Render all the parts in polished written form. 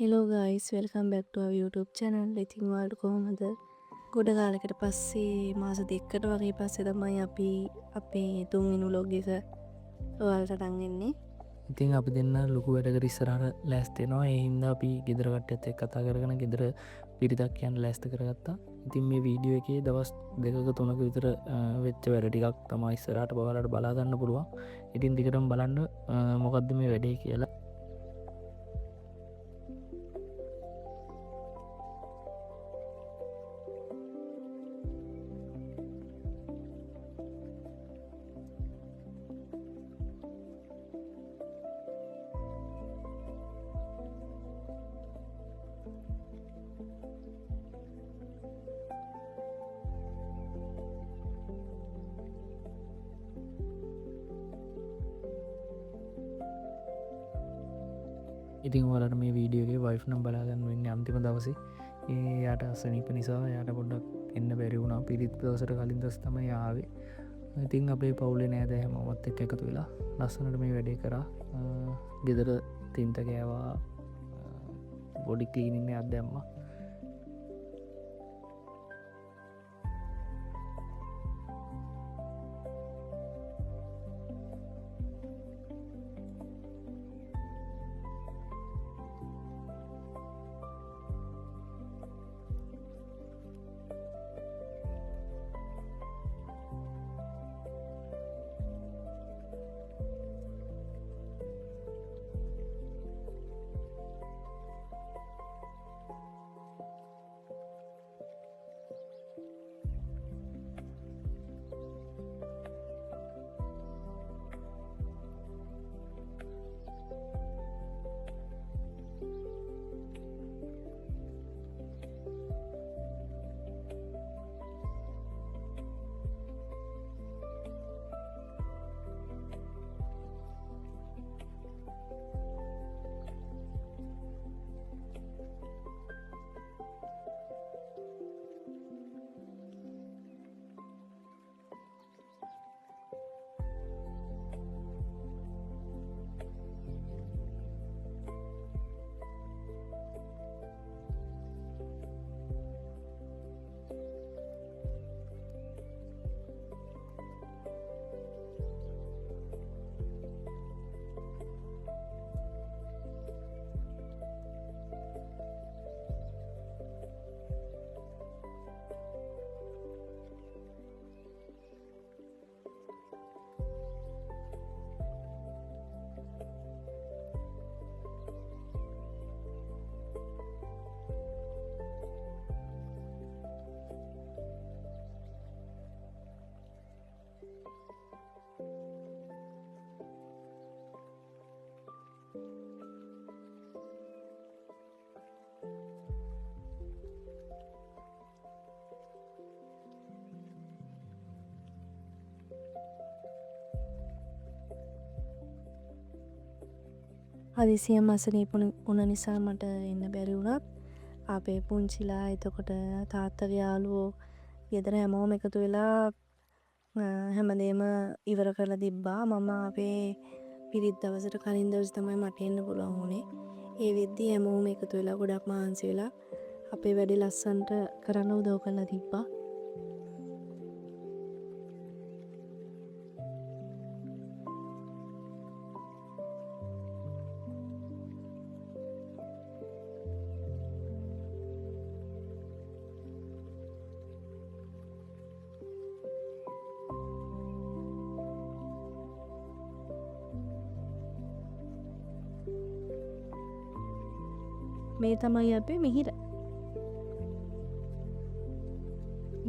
Hello guys, welcome back to our YouTube channel. ඉතින් ඔයාලට කොහොමද? ගොඩ කාලයකට පස්සේ මාස දෙකකට වගේ පස්සේ තමයි අපි අපේ තුන්වෙනි vlog එක ඔයාලට අරන් එන්නේ. ඉතින් අපි දෙන්න ලොකු වැඩකට ඉස්සරහට ලෑස්ති වෙනවා. ඒ හින්දා අපි ගෙදර කට්ටියත් එක්ක කතා කරගෙන ගෙදර පිරිතක් යන්න ලෑස්ති කරගත්තා. ඉතින් මේ වීඩියෝ එකේ දවස් දෙකක තුනක විතර වෙච්ච වැඩ ටිකක් තමයි ඉස්සරහට ඔයාලට බලා ගන්න පුළුවන්. ඉතින් දිගටම බලන්න මොකද්ද මේ වැඩේ කියලා. ඉතින් ඔයාලට මේ වීඩියෝගේ වයිෆ් නම් බලාගන්න වෙන්නේ අන්තිම දවසේ. යාට අසනීප නිසා යාට පොඩ්ඩක් එන්න බැරි වුණා. පිරිත් දවසට කලින් දවස් තමයි ආවේ. ඉතින් අපේ පවුලේ නෑද හැමෝමත් එක්ක එකතු වෙලා ලස්සනට මේ වැඩේ කරා. ගෙදර තින්ත ගෑවා, බොඩි ක්ලීනින් එකක් දැම්මා. හදිසියෙම අසනීප වුණ නිසා මට එන්න බැරි වුණත් අපේ පුංචිලා එතකොට තාත්තගේ යාළුවෝ ගෙදර හැමෝම එකතු වෙලා හැමදේම ඉවර කරලා තිබ්බා. මම අපේ පිරිත් දවසට කලින් දවසේ තමයි මට එන්න පුළුවන් වුණේ. ඒ වෙද්දි හැමෝම එකතු වෙලා ගොඩක් මහන්සි වෙලා අපේ වැඩේ ලස්සනට කරන්න උදව් කරලා තිබ්බා. මේ තමයි අපේ මිහිර.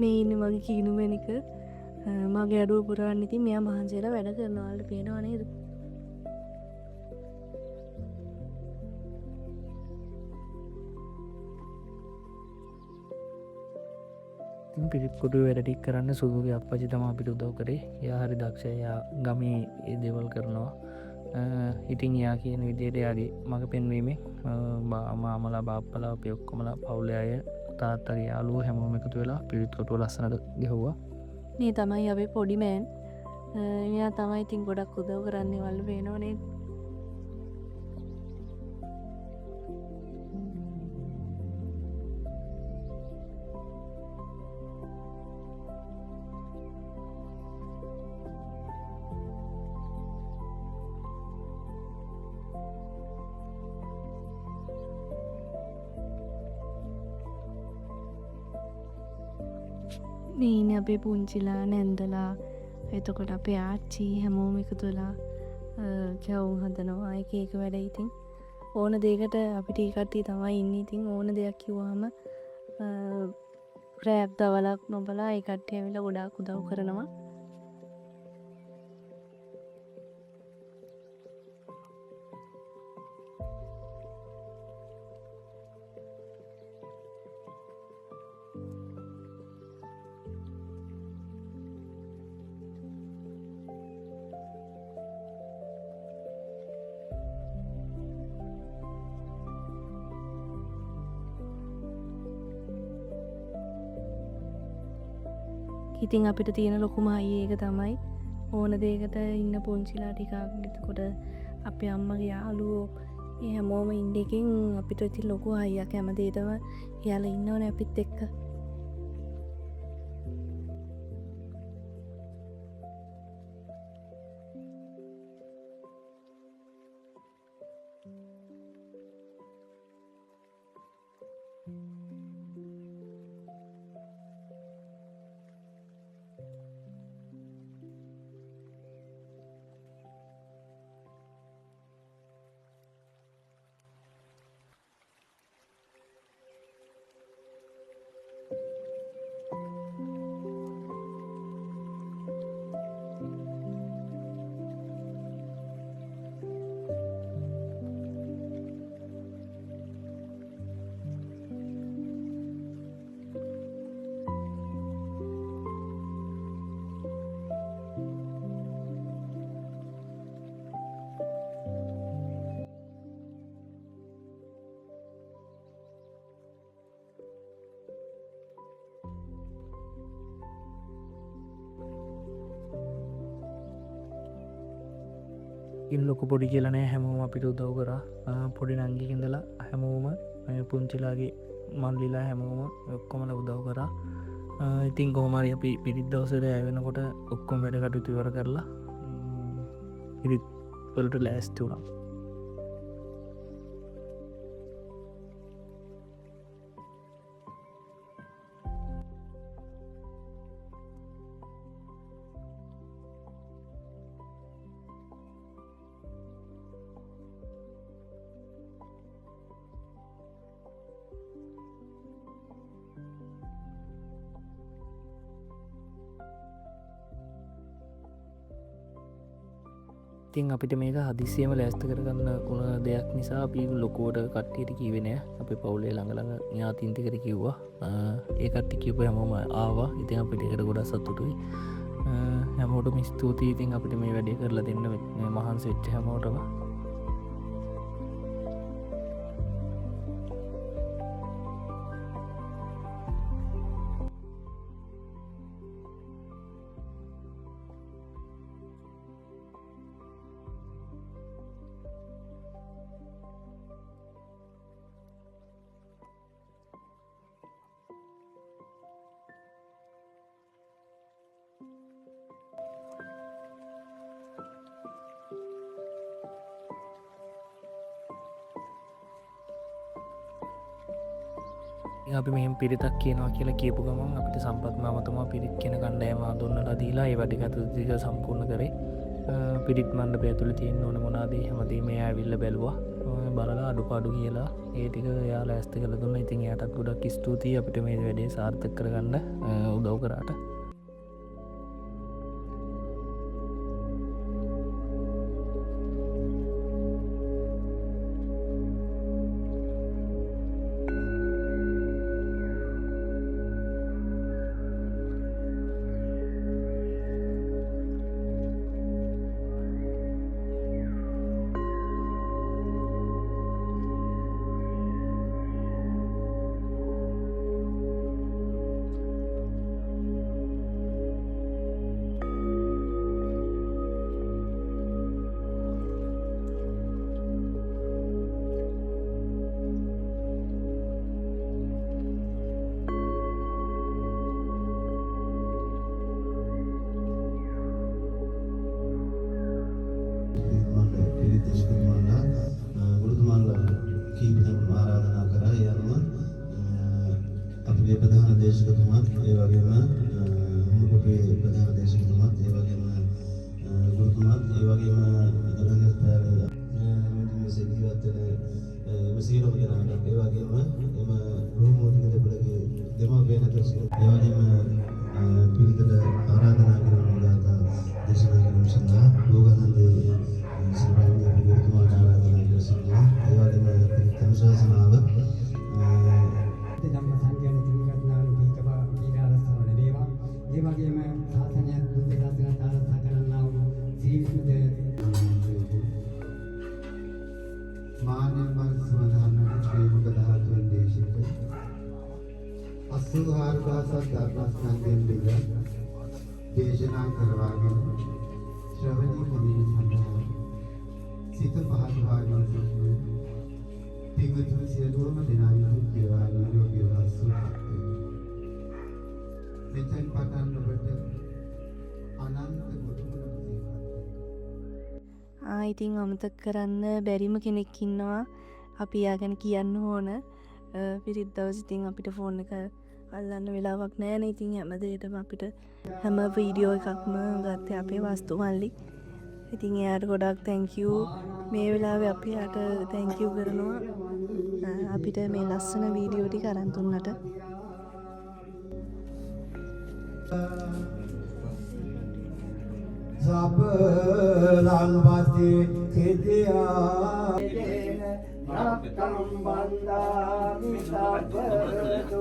මේ ඉන්නේ මගේ කීනුමැණික. මගේ අඩුව පුරවන්න ඉතින් මෙයා මහන්සි වෙලා වැඩ කරනවා. ඔයාලට පේනව නේද? ඉතින් පිරිත් කොටුවේ වැඩ ටික කරන්න සුදුගේ අප්පච්චි තමයි අපිට උදව් කරේ. එයා හරි දක්ෂයි. එයා ගමේ ඒ දේවල් කරනවා. ඉතින් එයා කියන විදිහට එයාගේ මඟ පෙන්වීමෙන් මාමලා බාප්පලා අපි ඔක්කොමලා පවුලේ අය තාත්තගේ යාළුවෝ හැමෝම එකතු වෙලා පිරිත් කොටුව ලස්සනට ගෙවුවා. මේ තමයි අපේ පොඩි මෑන්. මෙයා තමයි ඉතින් ගොඩක් උදව් කරන්නේ වල් පේනව නේද? මේ ඉන්නේ අපේ පුංචිලා නැන්දලා එතකොට අපේ ආච්චි හැමෝම එකතු වෙලා කැවුම් හදනවා එක එක වැඩ ඉතින් ඕන දෙයකට අපිට ඒ කට්ටිය තමයි ඉන්නේ ඉතින් ඕන දෙයක් කිව්වහම රෑක් දවලක් නොබලා ඒ කට්ටිය ඇවිල්ලා ගොඩාක් උදව් කරනවා. ඉතින් අපිට තියෙන ලොකුම අයියේ ඒක තමයි ඕන දෙයකට ඉන්න පුංචිලා ටිකක් එතකොට අපේ අම්මගේ යාළුවෝ ඒ හැමෝම ඉන්න එකෙන් අපිට ඉතින් ලොකු අයියක් හැමදේටම එයාලා ඉන්නවනේ අපිත් එක්ක. ඉන් ලොක පොඩි කියලනෑ හැමෝම අපිට උදව් කරා පොඩි නංගිකින්දලා හැමෝම පුංචිලාගේ මල්ලිලා හැමෝම ඔක්කොමල උදව් කරා. ඉතින් කොහමරි අපි පිරිත් දවසර ඇවෙනකොට ඔක්කොම වැඩ කටයුතු ඉවර කරලා පිරිත් වලට ලෑස්ති වුණා. ඉතින් අපිට මේක හදිසියම ලෑස්ත කරගන්න උන දෙයක් නිසා අපි ලොකෝට කට්ටියට කීවෙන අප පවුලේ ළඟළඟ ඥාතින්තිකර කිව්වා ඒ කට්ටි කිව්ව හැමෝම ආවා ඉතින් අපිට එකට ගොඩා සතුටුයි හැමෝට ස්තුතියි ඉතින් අපිට මේ වැඩේ කරලා දෙන්න මහන්සි වෙච්ච හැමෝටම අපි මෙහම පිරිතක් කියනවා කියලා කියපු ගමන් අපිට සම්පත් මාමතම පිරිත් කියෙන කණ්ඩෑම දුන්නලා දීලා ඒ වැඩි කතුතික සම්පූර්ණ කරේ පිරිත් මණ්ඩ පැතුළ තියෙන් ඕන මොනාදී හැමදී මේ ඇවිල්ල බැලවා බලලා අඩුපාඩු කියලා ඒටික යාල ඇස්ත කළ දුන්න ඉතින් යටත් ගොඩක් ස්තුතියි අපිට මේ වැඩේ සාර්ථක කරගන්න උදව් කරාට ඒ වගේම මුකුටේ ප්‍රධාන දේශකතුමාත් ඒ වගේම ගුරුතුමාත් ඒ වගේම ගොඩනැගිලි ස්ථානයේ මේ ජීවත් වෙන සියලුම දෙනාට ඒ වගේම එම ගෘහමෝධික දෙපළගේ දෙමාපියන් අතර ඒ වගේම පිළිතට ආරාධනා කරන දාතා දේශනා කිරීම සඳහා ලෝකානන්දේ සම්මානීය ගුරුතුමාට ආරාධනා කරනවා. ඒ වගේම තමුසාසනාව ධම්ම සංඝයාන තිරගතනාන දීකවා දීනාරස්සව ලැබේවා. ඒ වගේම සාසනය බුද්ධ ශාසනය ආරක්ෂා කරන්නා වූ සීලසුද මානවයන් සමාධානයේ ශ්‍රේමක ධාතුන් දේශිත 84000ක් ධර්මස්කන්ධයෙන් බෙද දේශනා කරවාගෙන ශ්‍රවණී කිරීම සඳහා සිත පහදවාගෙන සිටින පිඟුතුන් සියලුම දෙනා යුතුය වේවා නිරෝගී වේවා සුවපත් මෙතෙන් පටන් ඔබට අනන්ත ගුණ ඉතින් අමතක කරන්න බැරිම කෙනෙක් ඉන්නවා අපි යා ගැන කියන්න ඕන පිරිත් දවස් ඉතින් අපිට ෆෝන් එක අල්ලන්න වෙලාවක් නැහැ නේ ඉතින් හැමදේටම අපිට හැම වීඩියෝ එකක්ම ගත්තේ අපේ වස්තු මල්ලි ඉතින් එයාට ගොඩක් thank you මේ වෙලාවේ අපි යාට thank you කරනවා අපිට මේ ලස්සන වීඩියෝ ටික අරන් දුන්නට සබ්බලං වාසේ කෙදියා නක්කම් බන්දාමි සබ්බතු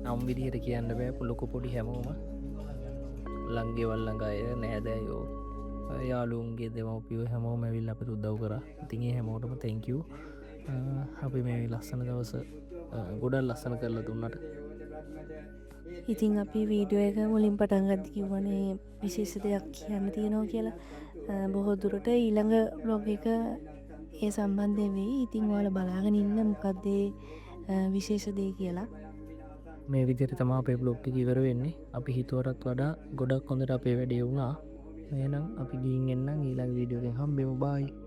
නම් විදිහට කියන්න බෑ පුලොකු පොඩි හැමෝම ලංගේ වල්ලඟ අය නෑදෑයෝ යාළුන්ගේ දෙමව්පියෝ හැමෝම ඇවිල්ලා අපිට උදව් කරා. ඉතින් ඒ හැමෝටම thank you. අපි මේ ලස්සන දවස ගොඩක් ලස්සන කරලා දුන්නට. ඉතින් අපි වීඩියෝ එක මුලින් පටන් ගද්දි කිව්වනේ විශේෂ දෙයක් කියන්න තියෙනවා කියලා. බොහෝ දුරට ඊළඟ බ්ලොග් එක ඒ සම්බන්ධයෙන් වෙයි. ඉතින් ඔයාලා බලාගෙන ඉන්න මොකක්ද විශේෂ දේ කියලා. මේ විදිහට තමයි අපේ බ්ලොග් එක ඉවර වෙන්නේ. අපි හිතුවටත් වඩා ගොඩක් හොඳට අපේ වැඩේ වුණා. එහෙනම් අපි ගිහින් එන්නම් ඊළඟ වීඩියෝ එකෙන් හම්බෙමු. බයි.